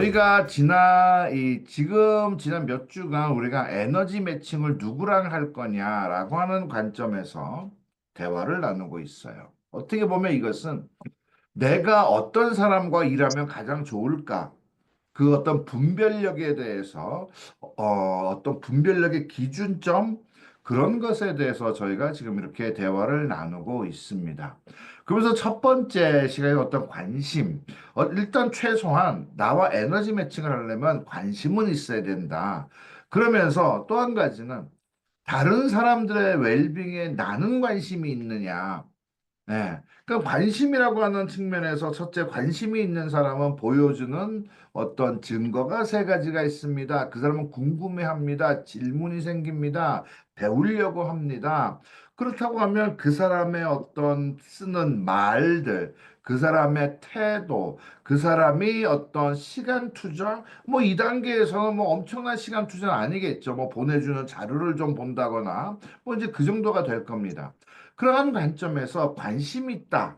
저희가 지난 몇 주간 우리가 에너지 매칭을 누구랑 할 거냐라고 하는 관점에서 대화를 나누고 있어요. 어떻게 보면 이것은 내가 어떤 사람과 일하면 가장 좋을까? 그 어떤 분별력에 대해서 어떤 분별력의 기준점 그런 것에 대해서 저희가 지금 이렇게 대화를 나누고 있습니다. 그러면서 첫 번째 시간에 어떤 관심, 일단 최소한 나와 에너지 매칭을 하려면 관심은 있어야 된다. 그러면서 또 한 가지는 다른 사람들의 웰빙에 나는 관심이 있느냐. 네. 그러니까 관심이라고 하는 측면에서 첫째 관심이 있는 사람은 보여주는 어떤 증거가 세 가지가 있습니다. 그 사람은 궁금해합니다. 질문이 생깁니다. 배우려고 합니다. 그렇다고 하면 그 사람의 어떤 쓰는 말들, 그 사람의 태도, 그 사람이 어떤 시간 투자, 뭐 이 단계에서는 뭐 엄청난 시간 투자는 아니겠죠. 뭐 보내주는 자료를 좀 본다거나 뭐 이제 그 정도가 될 겁니다. 그러한 관점에서 관심이 있다.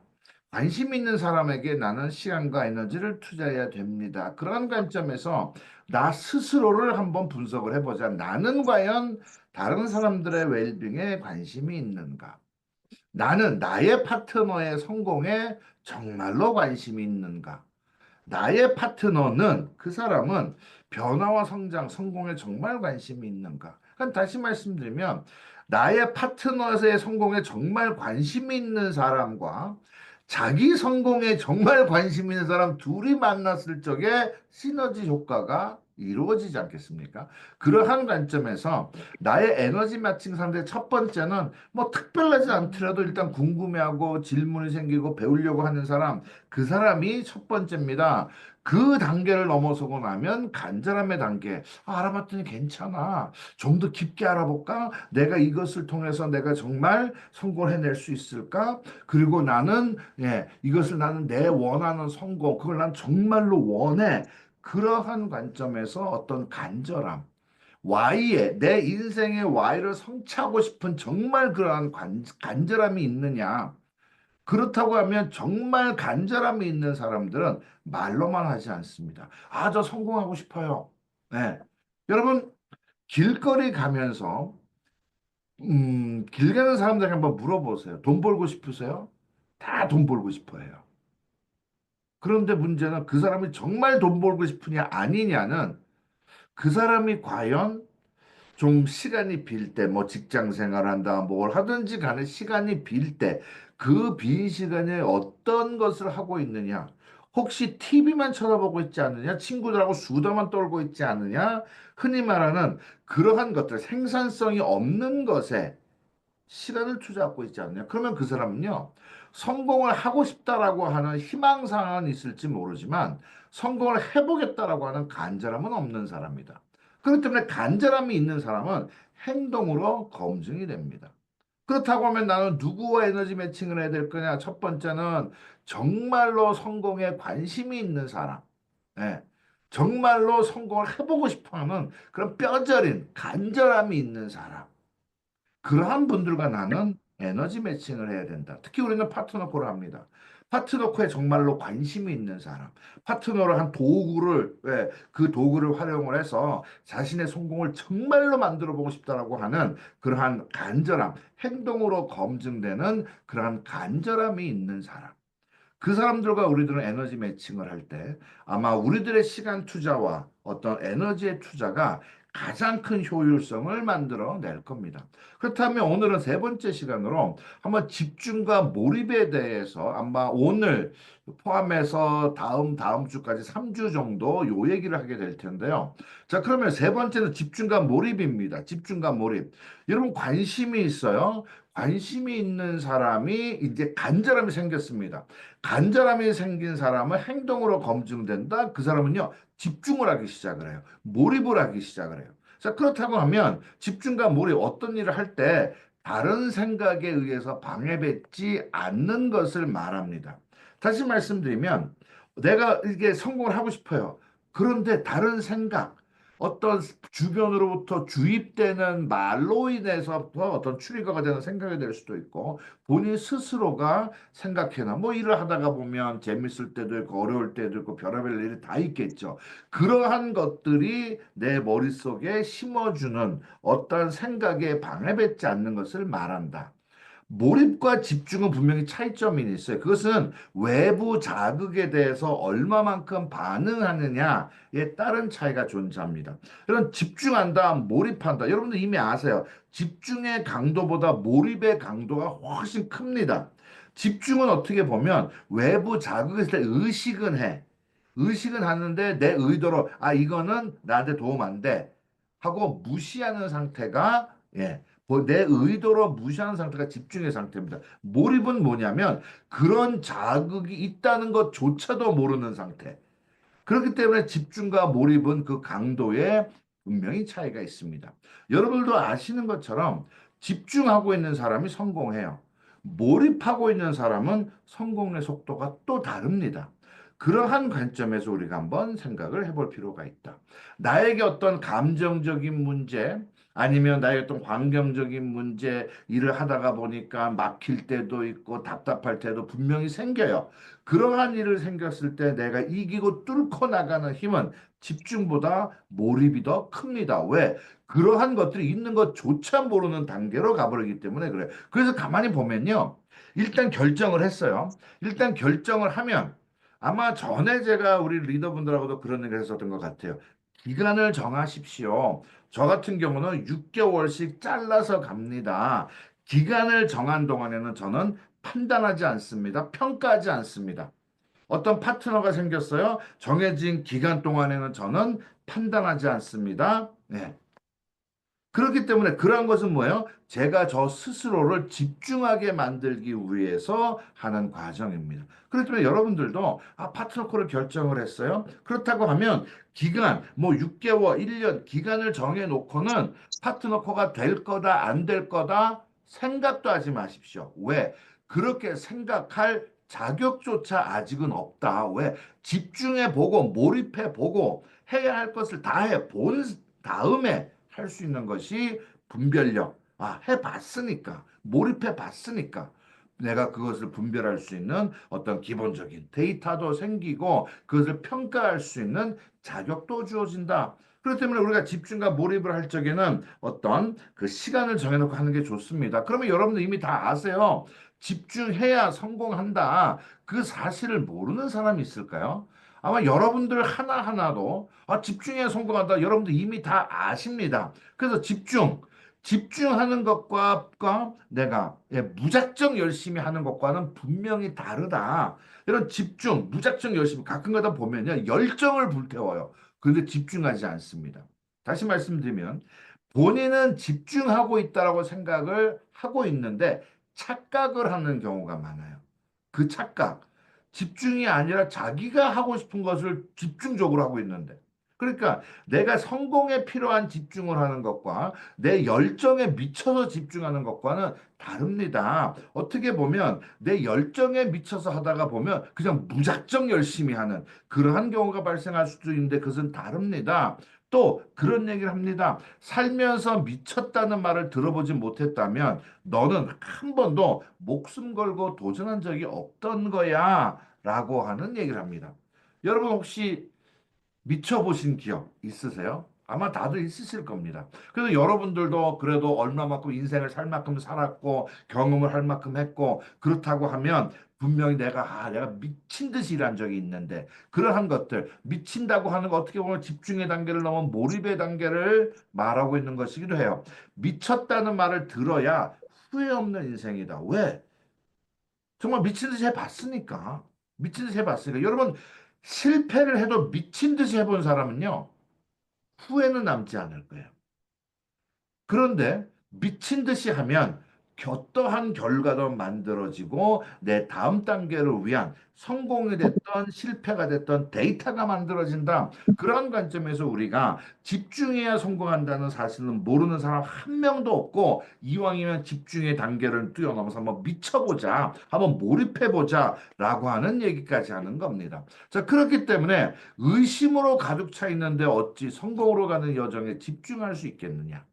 관심 있는 사람에게 나는 시간과 에너지를 투자해야 됩니다. 그러한 관점에서 나 스스로를 한번 분석을 해보자. 나는 과연 다른 사람들의 웰빙에 관심이 있는가? 나는 나의 파트너의 성공에 정말로 관심이 있는가? 나의 파트너는 그 사람은 변화와 성장, 성공에 정말 관심이 있는가? 그러니까 다시 말씀드리면 나의 파트너의 성공에 정말 관심이 있는 사람과 자기 성공에 정말 관심 있는 사람 둘이 만났을 적에 시너지 효과가 이루어지지 않겠습니까? 그러한 관점에서 나의 에너지 매칭 상대 첫 번째는 뭐 특별하지 않더라도 일단 궁금해하고 질문이 생기고 배우려고 하는 사람, 그 사람이 첫 번째입니다. 그 단계를 넘어서고 나면 간절함의 단계. 아, 알아봤더니 괜찮아. 좀 더 깊게 알아볼까? 내가 이것을 통해서 내가 정말 성공을 해낼 수 있을까? 그리고 나는, 이것을 나는 내 원하는 성공, 그걸 난 정말로 원해. 그러한 관점에서 어떤 간절함. Y에, 내 인생의 Y를 성취하고 싶은 정말 그러한 간절함이 있느냐. 그렇다고 하면 정말 간절함이 있는 사람들은 말로만 하지 않습니다. 아, 저 성공하고 싶어요. 네. 여러분, 길거리 가면서, 길 가는 사람들에게 한번 물어보세요. 돈 벌고 싶으세요? 다 돈 벌고 싶어 해요. 그런데 문제는 그 사람이 정말 돈 벌고 싶으냐, 아니냐는 그 사람이 과연 좀 시간이 빌 때, 뭐 직장 생활한다, 뭘 하든지 간에 시간이 빌 때, 그 빈 시간에 어떤 것을 하고 있느냐? 혹시 TV만 쳐다보고 있지 않느냐? 친구들하고 수다만 떨고 있지 않느냐? 흔히 말하는 그러한 것들, 생산성이 없는 것에 시간을 투자하고 있지 않느냐? 그러면 그 사람은요, 성공을 하고 싶다라고 하는 희망사항은 있을지 모르지만, 성공을 해보겠다라고 하는 간절함은 없는 사람이다. 그렇기 때문에 간절함이 있는 사람은 행동으로 검증이 됩니다. 그렇다고 하면 나는 누구와 에너지 매칭을 해야 될 거냐? 첫 번째는 정말로 성공에 관심이 있는 사람. 예. 정말로 성공을 해보고 싶어 하는 그런 뼈저린 간절함이 있는 사람. 그러한 분들과 나는 에너지 매칭을 해야 된다. 특히 우리는 파트너코를 합니다. 파트너코에 정말로 관심이 있는 사람, 파트너를 한 도구를, 그 도구를 활용을 해서 자신의 성공을 정말로 만들어 보고 싶다라고 하는 그러한 간절함, 행동으로 검증되는 그러한 간절함이 있는 사람. 그 사람들과 우리들은 에너지 매칭을 할 때 아마 우리들의 시간 투자와 어떤 에너지의 투자가 가장 큰 효율성을 만들어 낼 겁니다. 그렇다면 오늘은 세 번째 시간으로 한번 집중과 몰입에 대해서 아마 오늘 포함해서 다음 주까지 3주 정도 요 얘기를 하게 될 텐데요. 자, 그러면 세 번째는 집중과 몰입입니다. 집중과 몰입. 여러분 관심이 있어요. 관심이 있는 사람이 이제 간절함이 생겼습니다. 간절함이 생긴 사람은 행동으로 검증된다. 그 사람은요, 집중을 하기 시작을 해요. 몰입을 하기 시작을 해요. 자, 그렇다고 하면 집중과 몰입, 어떤 일을 할 때 다른 생각에 의해서 방해받지 않는 것을 말합니다. 다시 말씀드리면, 내가 이게 성공을 하고 싶어요. 그런데 다른 생각, 어떤 주변으로부터 주입되는 말로 인해서부터 어떤 트리거가 되는 생각이 될 수도 있고 본인 스스로가 생각해나 뭐 일을 하다가 보면 재밌을 때도 있고 어려울 때도 있고 별의별 일이 다 있겠죠. 그러한 것들이 내 머릿속에 심어주는 어떤 생각에 방해받지 않는 것을 말한다. 몰입과 집중은 분명히 차이점이 있어요. 그것은 외부 자극에 대해서 얼마만큼 반응하느냐에 따른 차이가 존재합니다. 그런 집중한다, 몰입한다. 여러분들 이미 아세요. 집중의 강도보다 몰입의 강도가 훨씬 큽니다. 집중은 어떻게 보면 외부 자극에 있을 때 의식은 해. 의식은 하는데 내 의도로 이거는 나한테 도움 안 돼. 하고 무시하는 상태가 내 의도로 무시하는 상태가 집중의 상태입니다. 몰입은 뭐냐면 그런 자극이 있다는 것조차도 모르는 상태. 그렇기 때문에 집중과 몰입은 그 강도에 분명히 차이가 있습니다. 여러분들도 아시는 것처럼 집중하고 있는 사람이 성공해요. 몰입하고 있는 사람은 성공의 속도가 또 다릅니다. 그러한 관점에서 우리가 한번 생각을 해볼 필요가 있다. 나에게 어떤 감정적인 문제, 아니면 나의 어떤 환경적인 문제, 일을 하다가 보니까 막힐 때도 있고 답답할 때도 분명히 생겨요. 그러한 일을 생겼을 때 내가 이기고 뚫고 나가는 힘은 집중보다 몰입이 더 큽니다. 왜? 그러한 것들이 있는 것조차 모르는 단계로 가버리기 때문에 그래요. 그래서 가만히 보면요. 일단 결정을 했어요. 일단 결정을 하면 아마 전에 제가 우리 리더분들하고도 그런 얘기를 했었던 것 같아요. 기간을 정하십시오. 저 같은 경우는 6개월씩 잘라서 갑니다. 기간을 정한 동안에는 저는 판단하지 않습니다. 평가하지 않습니다. 어떤 파트너가 생겼어요. 정해진 기간 동안에는 저는 판단하지 않습니다. 네. 그렇기 때문에 그러한 것은 뭐예요? 제가 저 스스로를 집중하게 만들기 위해서 하는 과정입니다. 그렇기 때문에 여러분들도 파트너 콜을 결정을 했어요. 그렇다고 하면 기간, 뭐 6개월, 1년 기간을 정해 놓고는 파트너 콜가 될 거다, 안 될 거다 생각도 하지 마십시오. 왜? 그렇게 생각할 자격조차 아직은 없다. 왜? 집중해 보고 몰입해 보고 해야 할 것을 다 해 본 다음에 할 수 있는 것이 분별력. 해봤으니까, 몰입해봤으니까. 내가 그것을 분별할 수 있는 어떤 기본적인 데이터도 생기고 그것을 평가할 수 있는 자격도 주어진다. 그렇기 때문에 우리가 집중과 몰입을 할 적에는 어떤 그 시간을 정해놓고 하는 게 좋습니다. 그러면 여러분들 이미 다 아세요. 집중해야 성공한다. 그 사실을 모르는 사람이 있을까요? 아마 여러분들 하나하나도 집중해야 성공한다. 여러분들 이미 다 아십니다. 그래서 집중하는 것과 내가 무작정 열심히 하는 것과는 분명히 다르다. 이런 집중, 무작정 열심히 가끔 가다 보면요. 열정을 불태워요. 그런데 집중하지 않습니다. 다시 말씀드리면 본인은 집중하고 있다라고 생각을 하고 있는데 착각을 하는 경우가 많아요. 그 착각. 집중이 아니라 자기가 하고 싶은 것을 집중적으로 하고 있는데. 그러니까 내가 성공에 필요한 집중을 하는 것과 내 열정에 미쳐서 집중하는 것과는 다릅니다. 어떻게 보면 내 열정에 미쳐서 하다가 보면 그냥 무작정 열심히 하는 그러한 경우가 발생할 수도 있는데 그것은 다릅니다. 또 그런 얘기를 합니다. 살면서 미쳤다는 말을 들어보지 못했다면 너는 한 번도 목숨 걸고 도전한 적이 없던 거야 라고 하는 얘기를 합니다. 여러분 혹시 미쳐보신 기억 있으세요? 아마 다들 있으실 겁니다. 그래서 여러분들도 그래도 얼마만큼 인생을 살 만큼 살았고 경험을 할 만큼 했고 그렇다고 하면 분명히 내가 미친 듯이 일한 적이 있는데 그러한 것들 미친다고 하는 거 어떻게 보면 집중의 단계를 넘은 몰입의 단계를 말하고 있는 것이기도 해요. 미쳤다는 말을 들어야 후회 없는 인생이다. 왜? 정말 미친 듯이 해봤으니까. 미친 듯이 해봤으니까. 여러분, 실패를 해도 미친 듯이 해본 사람은요, 후회는 남지 않을 거예요. 그런데 미친 듯이 하면 어떠한 결과도 만들어지고 내 다음 단계를 위한 성공이 됐던 실패가 됐던 데이터가 만들어진다. 그런 관점에서 우리가 집중해야 성공한다는 사실은 모르는 사람 한 명도 없고 이왕이면 집중의 단계를 뛰어넘어서 한번 미쳐보자, 한번 몰입해보자 라고 하는 얘기까지 하는 겁니다. 자, 그렇기 때문에 의심으로 가득 차 있는데 어찌 성공으로 가는 여정에 집중할 수 있겠느냐?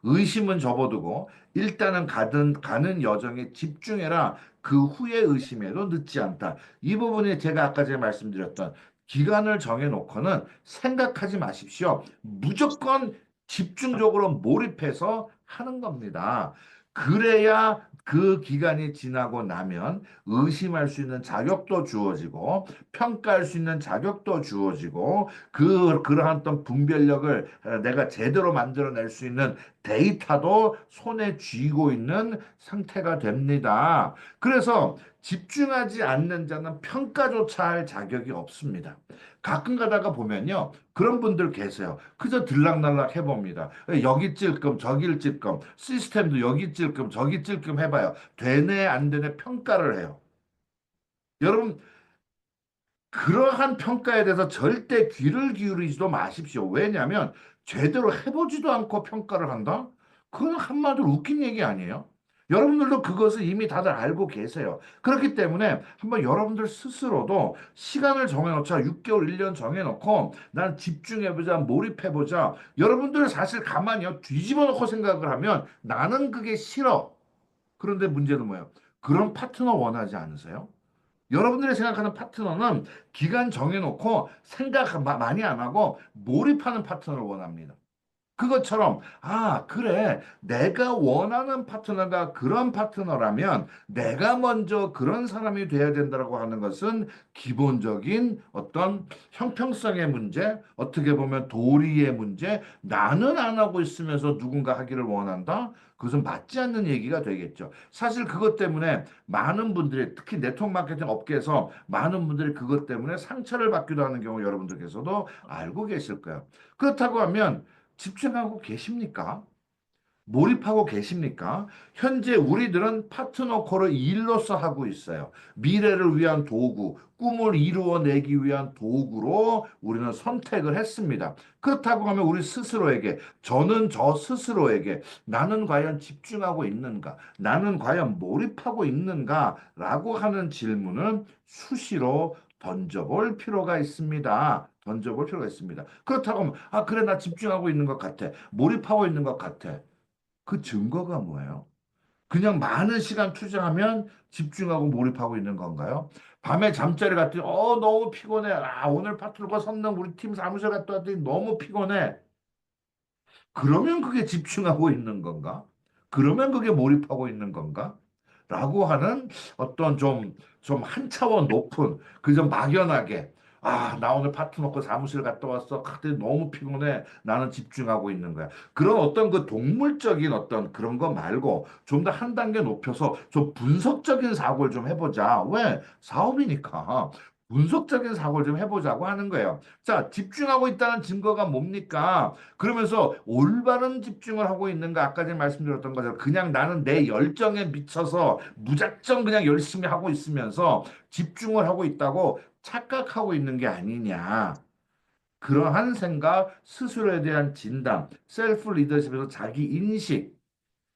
의심은 접어두고 일단은 가는 여정에 집중해라. 그 후에 의심해도 늦지 않다. 이 부분이 제가 아까 제가 말씀드렸던 기간을 정해놓고는 생각하지 마십시오. 무조건 집중적으로 몰입해서 하는 겁니다. 그래야 그 기간이 지나고 나면 의심할 수 있는 자격도 주어지고 평가할 수 있는 자격도 주어지고 그러한 어떤 분별력을 내가 제대로 만들어낼 수 있는 데이터도 손에 쥐고 있는 상태가 됩니다. 그래서 집중하지 않는 자는 평가조차 할 자격이 없습니다. 가끔 가다가 보면요. 그런 분들 계세요. 그저 들락날락 해봅니다. 여기 찔끔 저기 찔끔 시스템도 여기 찔끔 저기 찔끔 해봐요. 되네 안 되네 평가를 해요. 여러분 그러한 평가에 대해서 절대 귀를 기울이지도 마십시오. 왜냐하면 제대로 해보지도 않고 평가를 한다? 그건 한마디로 웃긴 얘기 아니에요? 여러분들도 그것을 이미 다들 알고 계세요. 그렇기 때문에 한번 여러분들 스스로도 시간을 정해놓자. 6개월, 1년 정해놓고 난 집중해보자, 몰입해보자. 여러분들 사실 가만히요. 뒤집어 놓고 생각을 하면 나는 그게 싫어. 그런데 문제는 뭐예요? 그런 파트너 원하지 않으세요? 여러분들이 생각하는 파트너는 기간 정해놓고 생각 많이 안 하고 몰입하는 파트너를 원합니다. 그것처럼, 아, 그래. 내가 원하는 파트너가 그런 파트너라면 내가 먼저 그런 사람이 돼야 된다고 하는 것은 기본적인 어떤 형평성의 문제, 어떻게 보면 도리의 문제, 나는 안 하고 있으면서 누군가 하기를 원한다? 그것은 맞지 않는 얘기가 되겠죠. 사실 그것 때문에 많은 분들이, 특히 네트워크 마케팅 업계에서 많은 분들이 그것 때문에 상처를 받기도 하는 경우 여러분들께서도 알고 계실 거예요. 그렇다고 하면 집중하고 계십니까? 몰입하고 계십니까? 현재 우리들은 파트너 콜을 일로서 하고 있어요. 미래를 위한 도구, 꿈을 이루어내기 위한 도구로 우리는 선택을 했습니다. 그렇다고 하면 우리 스스로에게, 저는 저 스스로에게 나는 과연 집중하고 있는가? 나는 과연 몰입하고 있는가? 라고 하는 질문을 수시로 던져볼 필요가 있습니다. 던져볼 필요가 있습니다. 그렇다고 하면, 아, 그래, 나 집중하고 있는 것 같아. 몰입하고 있는 것 같아. 그 증거가 뭐예요? 그냥 많은 시간 투자하면 집중하고 몰입하고 있는 건가요? 밤에 잠자리 갔더니 너무 피곤해. 아 오늘 파트너가 선능 우리 팀 사무실 갔다 왔더니 너무 피곤해. 그러면 그게 집중하고 있는 건가? 그러면 그게 몰입하고 있는 건가? 라고 하는 어떤 좀 한 차원 높은, 그 좀 막연하게, 아, 나 오늘 파트 놓고 사무실 갔다 왔어. 그때 너무 피곤해. 나는 집중하고 있는 거야. 그런 어떤 그 동물적인 어떤 그런 거 말고 좀 더 한 단계 높여서 좀 분석적인 사고를 좀 해보자. 왜? 사업이니까. 분석적인 사고를 좀 해보자고 하는 거예요. 자, 집중하고 있다는 증거가 뭡니까? 그러면서 올바른 집중을 하고 있는가? 아까 전에 말씀드렸던 것처럼 그냥 나는 내 열정에 미쳐서 무작정 그냥 열심히 하고 있으면서 집중을 하고 있다고 착각하고 있는 게 아니냐. 그러한 생각, 스스로에 대한 진단, 셀프 리더십에서 자기 인식,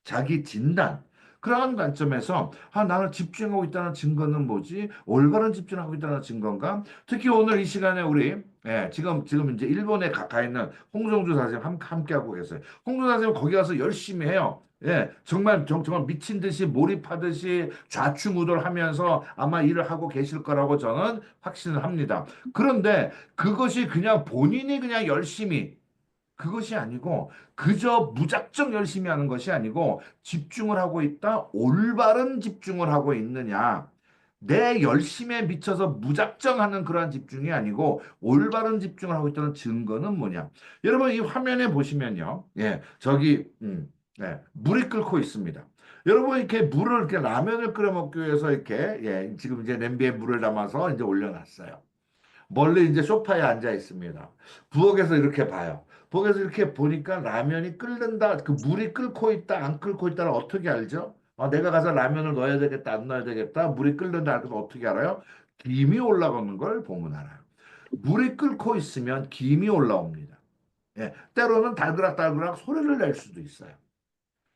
자기 진단. 그러한 관점에서 나는 집중하고 있다는 증거는 뭐지? 올바른 집중하고 있다는 증거인가? 특히 오늘 이 시간에 우리 지금 이제 일본에 가까이 있는 홍성주 사장님 함께 하고 계세요. 홍성주 사장님 거기 가서 열심히 해요. 예, 정말 미친 듯이 몰입하듯이 좌충우돌하면서 아마 일을 하고 계실 거라고 저는 확신을 합니다. 그런데 그것이 그냥 본인이 그냥 열심히 그것이 아니고 그저 무작정 열심히 하는 것이 아니고 집중을 하고 있다. 올바른 집중을 하고 있느냐. 내 열심에 미쳐서 무작정 하는 그러한 집중이 아니고 올바른 집중을 하고 있다는 증거는 뭐냐. 여러분 이 화면에 보시면요. 예, 물이 끓고 있습니다. 여러분 이렇게 물을 이렇게 라면을 끓여 먹기 위해서 이렇게 지금 이제 냄비에 물을 담아서 이제 올려놨어요. 멀리 이제 소파에 앉아 있습니다. 부엌에서 이렇게 봐요. 부엌에서 이렇게 보니까 라면이 끓는다, 그 물이 끓고 있다, 안 끓고 있다를 어떻게 알죠? 내가 가서 라면을 넣어야 되겠다, 안 넣어야 되겠다. 물이 끓는다 할 건 어떻게 알아요? 김이 올라오는 걸 보면 알아요. 물이 끓고 있으면 김이 올라옵니다. 예, 때로는 달그락달그락 소리를 낼 수도 있어요.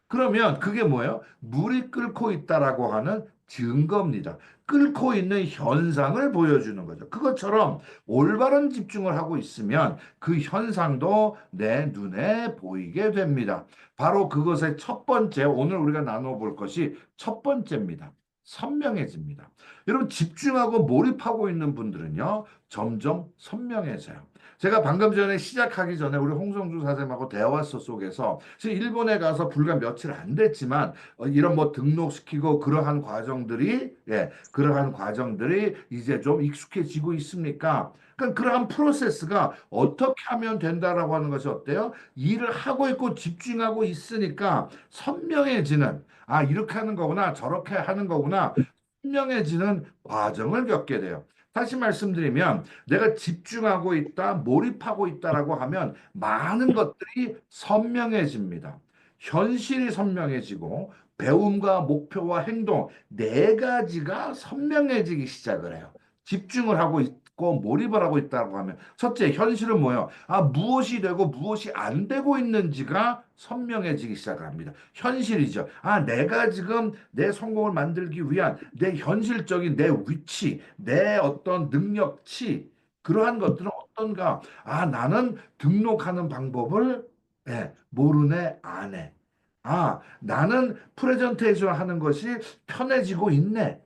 그러면 그게 뭐예요? 물이 끓고 있다라고 하는 증거입니다. 끓고 있는 현상을 보여주는 거죠. 그것처럼 올바른 집중을 하고 있으면 그 현상도 내 눈에 보이게 됩니다. 바로 그것의 첫 번째, 오늘 우리가 나눠볼 것이 첫 번째입니다. 선명해집니다. 여러분, 집중하고 몰입하고 있는 분들은요, 점점 선명해져요. 제가 방금 전에 시작하기 전에 우리 홍성주 사장님하고 대화 속에서 지금 일본에 가서 불과 며칠 안 됐지만 이런 뭐 등록시키고 그러한 과정들이 그러한 과정들이 이제 좀 익숙해지고 있습니까? 그러니까 그러한 프로세스가 어떻게 하면 된다라고 하는 것이 어때요? 일을 하고 있고 집중하고 있으니까 선명해지는 이렇게 하는 거구나 저렇게 하는 거구나 선명해지는 과정을 겪게 돼요. 다시 말씀드리면 내가 집중하고 있다, 몰입하고 있다라고 하면 많은 것들이 선명해집니다. 현실이 선명해지고 배움과 목표와 행동 네 가지가 선명해지기 시작을 해요. 집중을 하고 있고 몰입을 하고 있다고 하면 첫째, 현실은 뭐예요? 무엇이 되고 무엇이 안 되고 있는지가 선명해지기 시작을 합니다. 현실이죠. 내가 지금 내 성공을 만들기 위한 내 현실적인 내 위치, 내 어떤 능력치, 그러한 것들은 어떤가? 나는 등록하는 방법을 모르네, 안 해. 나는 프레젠테이션 하는 것이 편해지고 있네.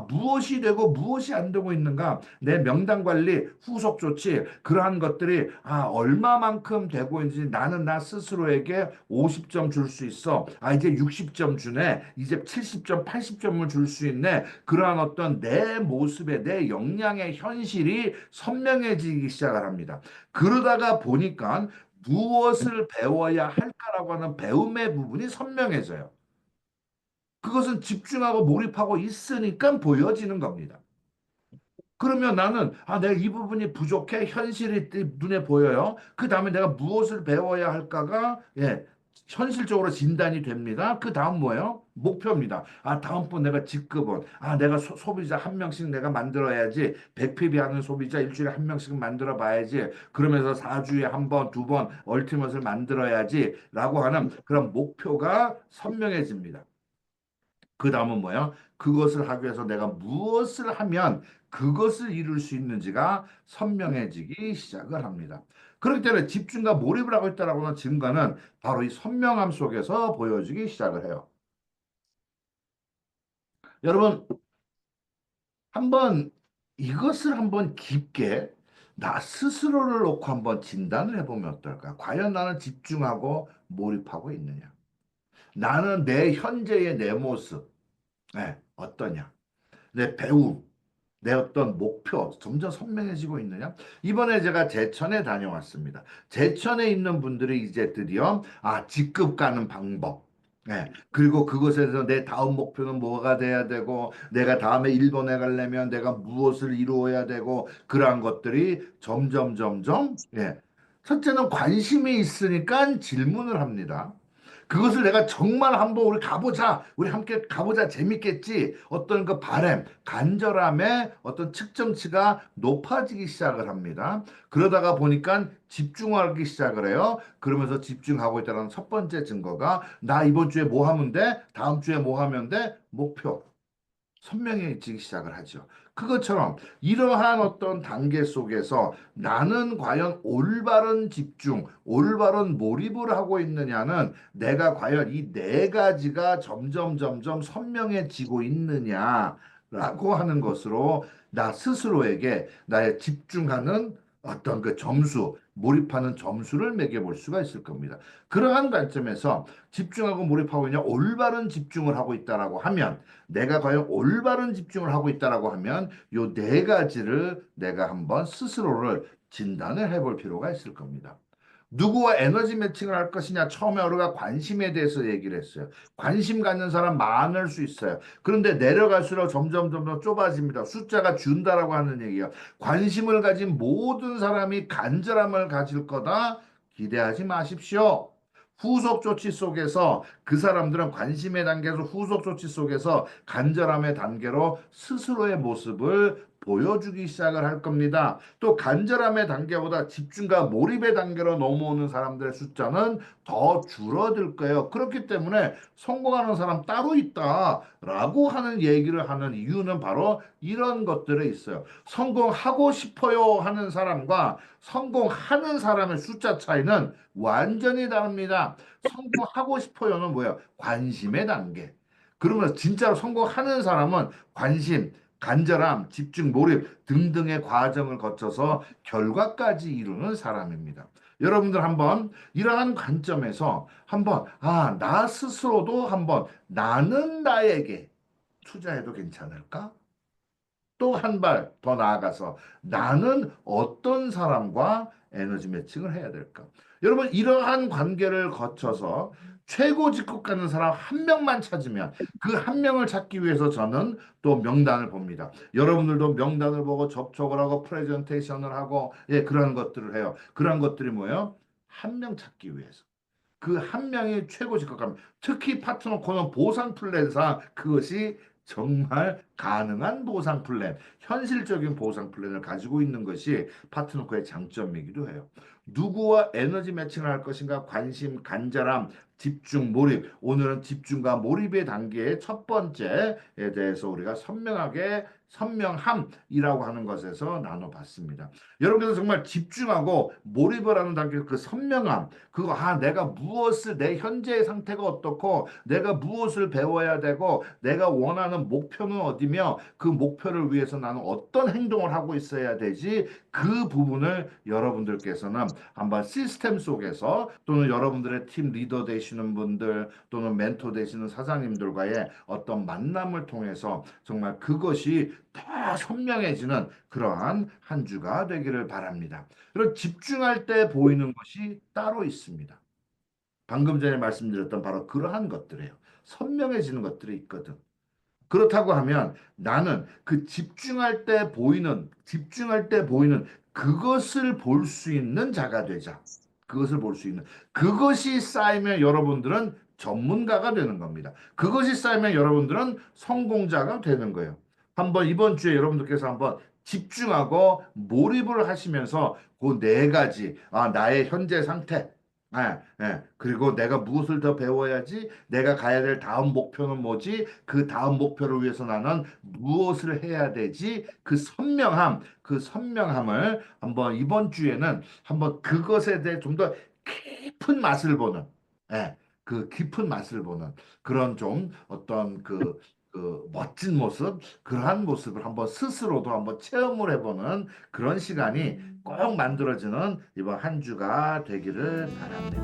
무엇이 되고 무엇이 안 되고 있는가? 내 명단 관리, 후속 조치, 그러한 것들이 얼마만큼 되고 있는지 나는 나 스스로에게 50점 줄 수 있어. 이제 60점 주네. 이제 70점, 80점을 줄 수 있네. 그러한 어떤 내 모습의 내 역량의 현실이 선명해지기 시작을 합니다. 그러다가 보니까 무엇을 배워야 할까라고 하는 배움의 부분이 선명해져요. 그것은 집중하고 몰입하고 있으니까 보여지는 겁니다. 그러면 나는 내가 이 부분이 부족해 현실이 눈에 보여요. 그 다음에 내가 무엇을 배워야 할까가 현실적으로 진단이 됩니다. 그 다음 뭐예요? 목표입니다. 다음번 내가 직급은 내가 소비자 한 명씩 내가 만들어야지. 100PB 하는 소비자 일주일에 한 명씩 만들어 봐야지. 그러면서 4주에 한 번, 두 번 얼티밋을 만들어야지라고 하는 그런 목표가 선명해집니다. 그 다음은 뭐야? 그것을 하기 위해서 내가 무엇을 하면 그것을 이룰 수 있는지가 선명해지기 시작을 합니다. 그렇기 때문에 집중과 몰입을 하고 있다라고 하는 증거는 바로 이 선명함 속에서 보여지기 시작을 해요. 여러분, 한번 이것을 한번 깊게 나 스스로를 놓고 한번 진단을 해보면 어떨까? 과연 나는 집중하고 몰입하고 있느냐? 나는 내 현재의 내 모습, 어떠냐? 내 배움, 내 어떤 목표 점점 선명해지고 있느냐? 이번에 제가 제천에 다녀왔습니다. 제천에 있는 분들이 이제 드디어 직급 가는 방법. 그리고 그것에 대해서 내 다음 목표는 뭐가 돼야 되고 내가 다음에 일본에 가려면 내가 무엇을 이루어야 되고 그러한 것들이 점점 첫째는 관심이 있으니까 질문을 합니다. 그것을 내가 정말 한번 우리 가보자, 우리 함께 가보자, 재밌겠지. 어떤 그 바램, 간절함의 어떤 측정치가 높아지기 시작을 합니다. 그러다가 보니까 집중하기 시작을 해요. 그러면서 집중하고 있다는 첫 번째 증거가 나 이번 주에 뭐 하면 돼? 다음 주에 뭐 하면 돼? 목표. 선명해지기 시작을 하죠. 그것처럼 이러한 어떤 단계 속에서 나는 과연 올바른 집중, 올바른 몰입을 하고 있느냐는 내가 과연 이 네 가지가 점점 선명해지고 있느냐라고 하는 것으로 나 스스로에게 나의 집중하는 어떤 그 점수, 몰입하는 점수를 매겨볼 수가 있을 겁니다. 그러한 관점에서 집중하고 몰입하고 있냐, 올바른 집중을 하고 있다라고 하면 내가 과연 올바른 집중을 하고 있다라고 하면 요 네 가지를 내가 한번 스스로를 진단을 해볼 필요가 있을 겁니다. 누구와 에너지 매칭을 할 것이냐 처음에 우리가 관심에 대해서 얘기를 했어요. 관심 갖는 사람 많을 수 있어요. 그런데 내려갈수록 점점 좁아집니다. 숫자가 준다라고 하는 얘기예요. 관심을 가진 모든 사람이 간절함을 가질 거다 기대하지 마십시오. 후속 조치 속에서 그 사람들은 관심의 단계에서 후속 조치 속에서 간절함의 단계로 스스로의 모습을 보여주기 시작을 할 겁니다. 또 간절함의 단계보다 집중과 몰입의 단계로 넘어오는 사람들의 숫자는 더 줄어들 거예요. 그렇기 때문에 성공하는 사람 따로 있다라고 하는 얘기를 하는 이유는 바로 이런 것들에 있어요. 성공하고 싶어요 하는 사람과 성공하는 사람의 숫자 차이는 완전히 다릅니다. 성공하고 싶어요는 뭐예요? 관심의 단계. 그러면 진짜로 성공하는 사람은 관심, 간절함, 집중, 몰입 등등의 과정을 거쳐서 결과까지 이루는 사람입니다. 여러분들 한번 이러한 관점에서 한번 나 스스로도 한번 나는 나에게 투자해도 괜찮을까? 또 한 발 더 나아가서 나는 어떤 사람과 에너지 매칭을 해야 될까? 여러분 이러한 관계를 거쳐서 최고 직급 가는 사람 한 명만 찾으면 그 한 명을 찾기 위해서 저는 또 명단을 봅니다. 여러분들도 명단을 보고 접촉을 하고 프레젠테이션을 하고 그런 것들을 해요. 그런 것들이 뭐예요? 한 명 찾기 위해서. 그 한 명이 최고 직급감. 특히 파트너 코너 보상 플랜상 그것이 정말 가능한 보상 플랜, 현실적인 보상 플랜을 가지고 있는 것이 파트너코의 장점이기도 해요. 누구와 에너지 매칭을 할 것인가 관심, 간절함, 집중, 몰입. 오늘은 집중과 몰입의 단계의 첫 번째에 대해서 우리가 선명함이라고 하는 것에서 나눠봤습니다. 여러분께서 정말 집중하고 몰입을 하는 단계 그 선명함, 그거 내가 무엇을 내 현재의 상태가 어떻고 내가 무엇을 배워야 되고 내가 원하는 목표는 어디며 그 목표를 위해서 나는 어떤 행동을 하고 있어야 되지 그 부분을 여러분들께서는 한번 시스템 속에서 또는 여러분들의 팀 리더 되시는 분들 또는 멘토 되시는 사장님들과의 어떤 만남을 통해서 정말 그것이 더 선명해지는 그러한 한 주가 되기를 바랍니다. 그리고 집중할 때 보이는 것이 따로 있습니다. 방금 전에 말씀드렸던 바로 그러한 것들이에요. 선명해지는 것들이 있거든. 그렇다고 하면 나는 그 집중할 때 보이는 그것을 볼 수 있는 자가 되자. 그것을 볼 수 있는. 그것이 쌓이면 여러분들은 전문가가 되는 겁니다. 그것이 쌓이면 여러분들은 성공자가 되는 거예요. 한번 이번 주에 여러분들께서 한번 집중하고 몰입을 하시면서 그 네 가지, 나의 현재 상태, 그리고 내가 무엇을 더 배워야지? 내가 가야 될 다음 목표는 뭐지? 그 다음 목표를 위해서 나는 무엇을 해야 되지? 그 선명함을 한번 이번 주에는 한번 그것에 대해 좀 더 깊은 맛을 보는, 예, 그 깊은 맛을 보는 그런 좀 어떤 그 멋진 모습, 그러한 모습을 한번 스스로도 한번 체험을 해보는 그런 시간이 꼭 만들어지는 이번 한 주가 되기를 바랍니다.